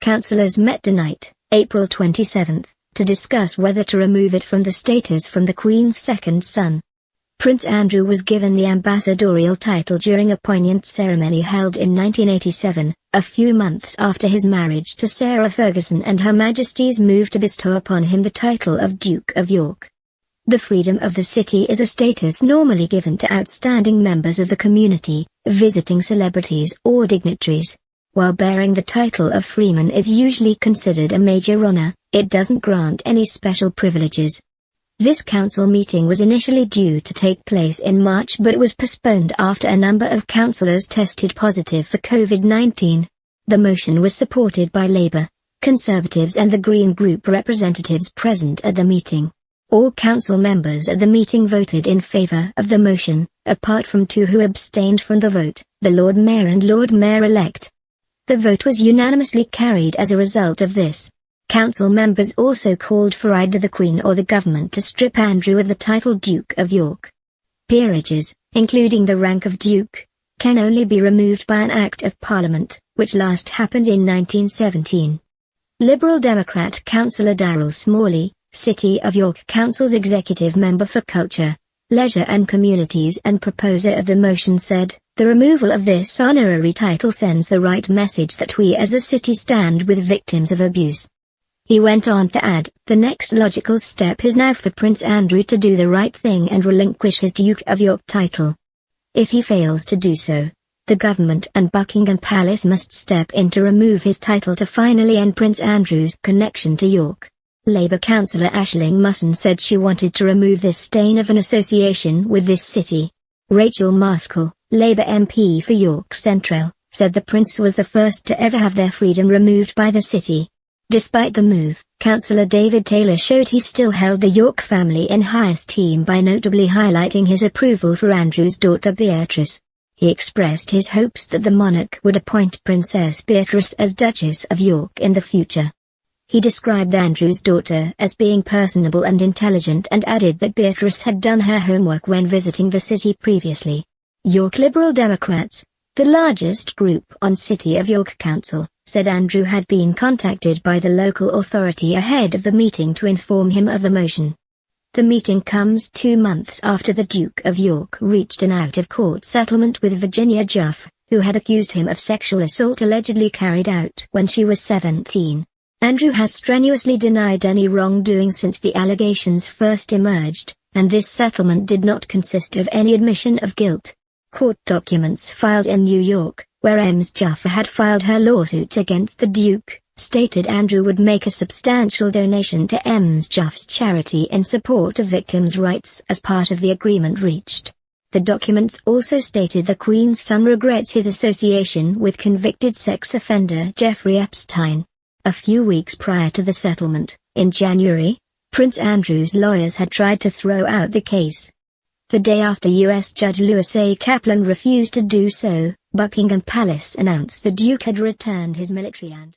councillors met tonight, April 27, to discuss whether to remove it from the status from the Queen's second son. Prince Andrew was given the ambassadorial title during a poignant ceremony held in 1987, a few months after his marriage to Sarah Ferguson and Her Majesty's move to bestow upon him the title of Duke of York. The freedom of the city is a status normally given to outstanding members of the community, visiting celebrities or dignitaries. While bearing the title of Freeman is usually considered a major honor, it doesn't grant any special privileges. This council meeting was initially due to take place in March but was postponed after a number of councillors tested positive for COVID-19. The motion was supported by Labour, Conservatives and the Green Group representatives present at the meeting. All council members at the meeting voted in favour of the motion, apart from two who abstained from the vote, the Lord Mayor and Lord Mayor-elect. The vote was unanimously carried as a result of this. Council members also called for either the Queen or the government to strip Andrew of the title Duke of York. Peerages, including the rank of Duke, can only be removed by an Act of Parliament, which last happened in 1917. Liberal Democrat Councillor Darrell Smalley, City of York Council's executive member for Culture, Leisure and Communities and proposer of the motion said, "The removal of this honorary title sends the right message that we as a city stand with victims of abuse." He went on to add, "The next logical step is now for Prince Andrew to do the right thing and relinquish his Duke of York title. If he fails to do so, the government and Buckingham Palace must step in to remove his title to finally end Prince Andrew's connection to York." Labour councillor Aisling Musson said she wanted to remove this stain of an association with this city. Rachel Maskell, Labour MP for York Central, said the Prince was the first to ever have their freedom removed by the city. Despite the move, Councillor David Taylor showed he still held the York family in high esteem by notably highlighting his approval for Andrew's daughter Beatrice. He expressed his hopes that the monarch would appoint Princess Beatrice as Duchess of York in the future. He described Andrew's daughter as being personable and intelligent and added that Beatrice had done her homework when visiting the city previously. York Liberal Democrats, the largest group on City of York Council, said Andrew had been contacted by the local authority ahead of the meeting to inform him of the motion. The meeting comes 2 months after the Duke of York reached an out-of-court settlement with Virginia Juff, who had accused him of sexual assault allegedly carried out when she was 17. Andrew has strenuously denied any wrongdoing since the allegations first emerged, and this settlement did not consist of any admission of guilt. Court documents filed in New York, where Ms. Jaffa had filed her lawsuit against the Duke, stated Andrew would make a substantial donation to Ms. Jaffa's charity in support of victims' rights as part of the agreement reached. The documents also stated the Queen's son regrets his association with convicted sex offender Jeffrey Epstein. A few weeks prior to the settlement, in January, Prince Andrew's lawyers had tried to throw out the case. The day after U.S. Judge Lewis A. Kaplan refused to do so, Buckingham Palace announced the Duke had returned his military and